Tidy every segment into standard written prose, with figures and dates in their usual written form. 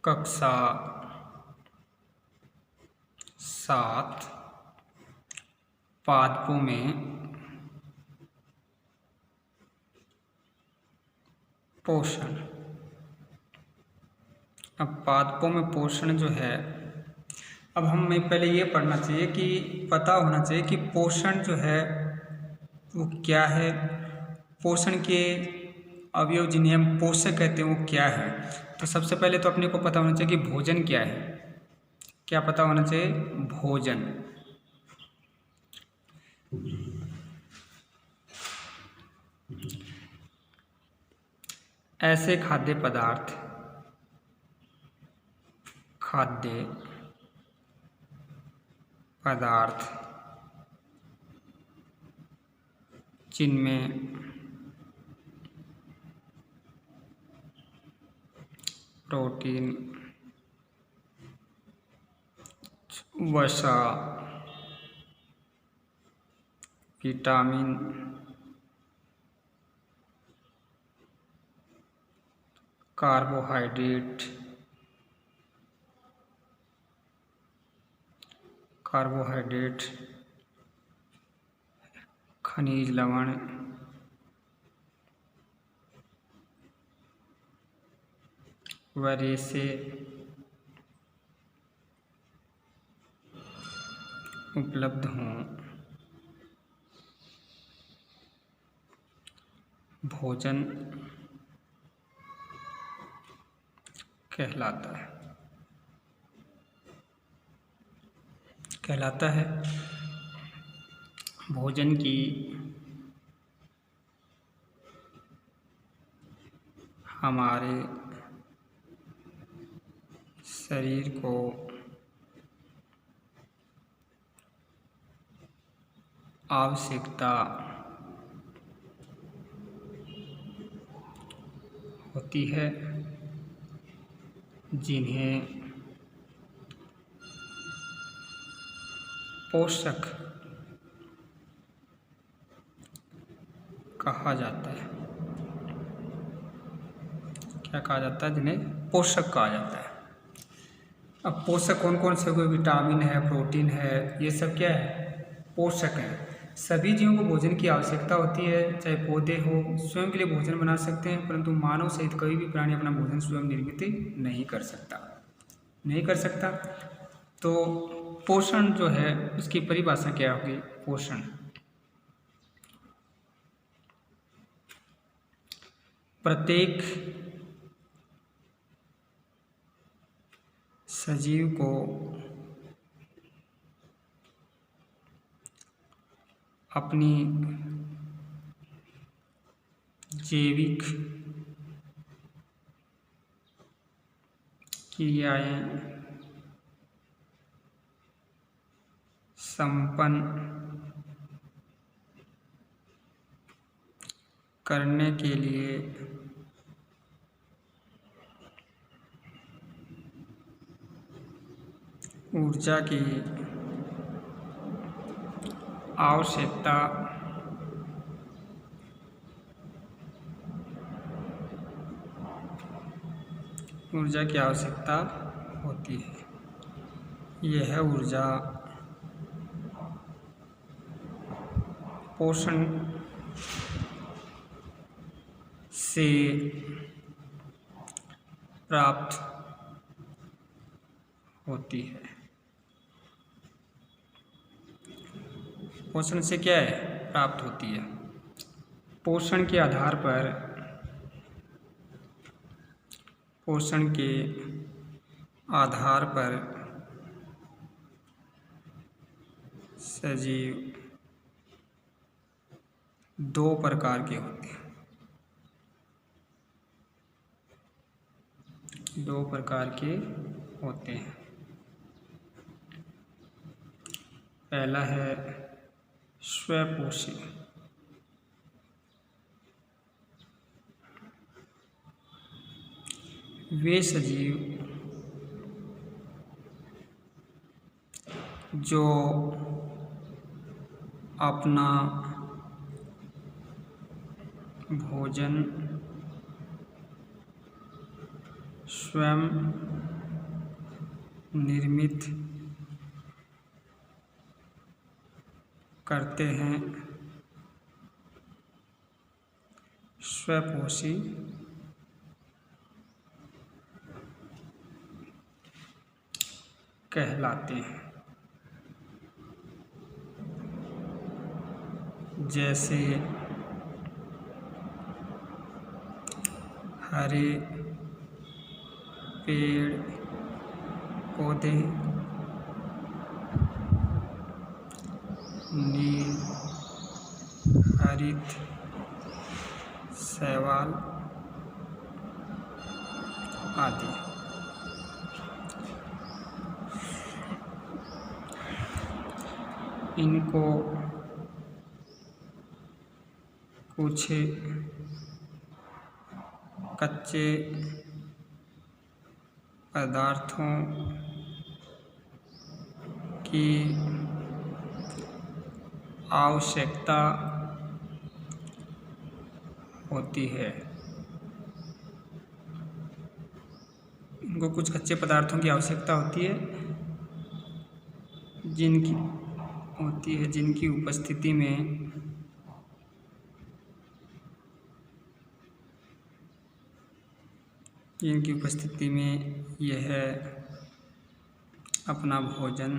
कक्षा 7 पादपों में पोषण। अब पादपों में पोषण जो है, अब हमें पहले ये पढ़ना चाहिए कि पता होना चाहिए कि पोषण जो है वो क्या है, पोषण के अवयव जिन्हें हम पोषक कहते हैं वो क्या है। तो सबसे पहले तो अपने को पता होना चाहिए कि भोजन क्या है। क्या पता होना चाहिए? भोजन। ऐसे खाद्य पदार्थ जिनमें प्रोटीन, वसा, विटामिन, कार्बोहाइड्रेट, खनिज लवण, व रेशे उपलब्ध हों, भोजन कहलाता है। भोजन की हमारे शरीर को आवश्यकता होती है, जिन्हें पोषक कहा जाता है। क्या कहा जाता है? जिन्हें पोषक कहा जाता है। अब पोषक कौन कौन से हो गए? विटामिन है, प्रोटीन है, ये सब क्या है? पोषक हैं। सभी जीवों को भोजन की आवश्यकता होती है, चाहे पौधे हो स्वयं के लिए भोजन बना सकते हैं, परंतु मानव सहित कोई भी प्राणी अपना भोजन स्वयं निर्मित नहीं कर सकता। तो पोषण जो है उसकी परिभाषा क्या होगी? पोषण प्रत्येक सजीव को अपनी जैविक क्रियाएं संपन्न करने के लिए ऊर्जा की आवश्यकता होती है। यह ऊर्जा पोषण से प्राप्त होती है। पोषण से क्या है? प्राप्त होती है। पोषण के आधार पर सजीव दो प्रकार के होते हैं। पहला है स्वपोषी। वे सजीव जो अपना भोजन स्वयं निर्मित करते हैं, स्वपोषी कहलाते हैं। जैसे हरे पेड़ पौधे, नील हरित शैवाल आदि। इनको कुछ कच्चे पदार्थों की आवश्यकता होती है। इनको कुछ कच्चे पदार्थों की आवश्यकता होती है, जिनकी उपस्थिति में यह अपना भोजन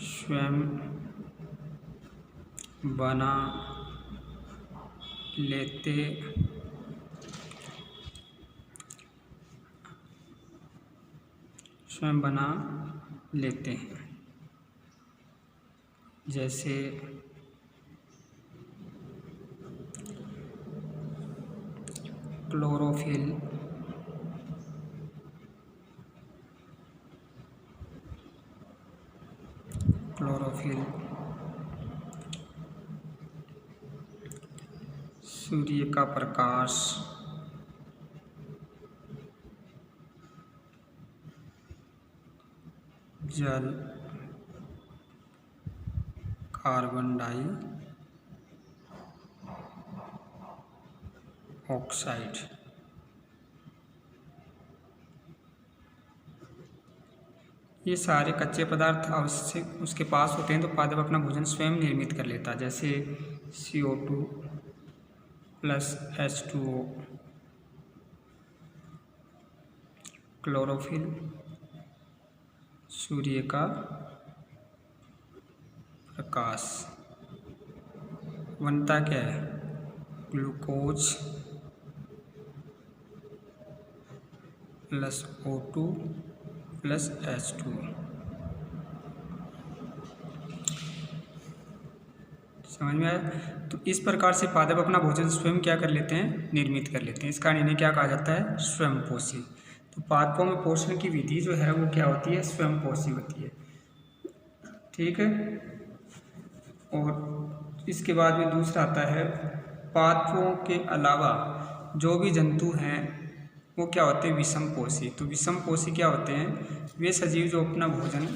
स्वयं बना लेते हैं। जैसे क्लोरोफिल, सूर्य का प्रकाश, जल, कार्बन डाइऑक्साइड, ये सारे कच्चे पदार्थ आवश्यक उसके पास होते हैं, तो पादप अपना भोजन स्वयं निर्मित कर लेता है। जैसे CO2 + H2O, क्लोरोफिल, सूर्य का प्रकाश, बनता क्या है? Glucose + O2 + H2O। समझ में आया? तो इस प्रकार से पादप अपना भोजन स्वयं क्या कर लेते हैं? निर्मित कर लेते हैं। इस कारण इन्हें क्या कहा जाता है? स्वयंपोषी। तो पादपों में पोषण की विधि जो है वो क्या होती है? स्वयंपोषी होती है। ठीक है। और इसके बाद में दूसरा आता है, पादपों के अलावा जो भी जंतु हैं वो क्या होते हैं? विषमपोषी। तो विषमपोषी क्या होते हैं? वे सजीव जो अपना भोजन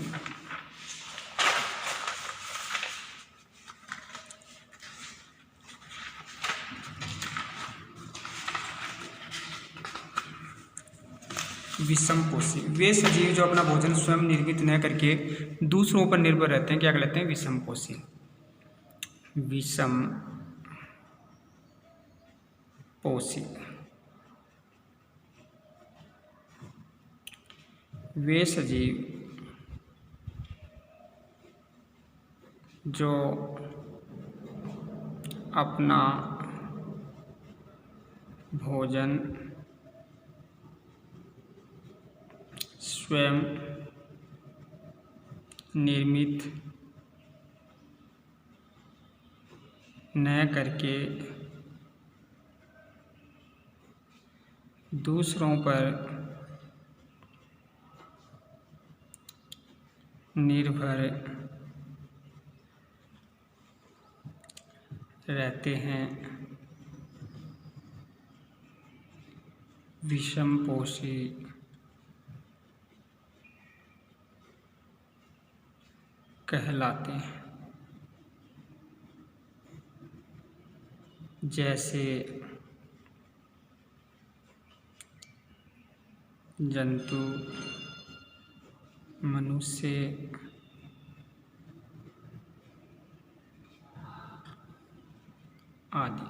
वे सजीव जो अपना भोजन स्वयं निर्मित न करके दूसरों पर निर्भर रहते हैं, क्या कहलाते हैं? विषमपोषी। वे सजीव जो अपना भोजन स्वयं निर्मित न करके दूसरों पर निर्भर रहते हैं, विषमपोषी कहलाते हैं। जैसे जंतु, मनुष्य, आदि।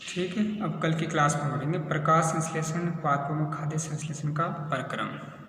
ठीक है, अब कल की क्लास में पढ़ेंगे प्रकाश संश्लेषण, पादपों में खाद्य संश्लेषण का प्रक्रम।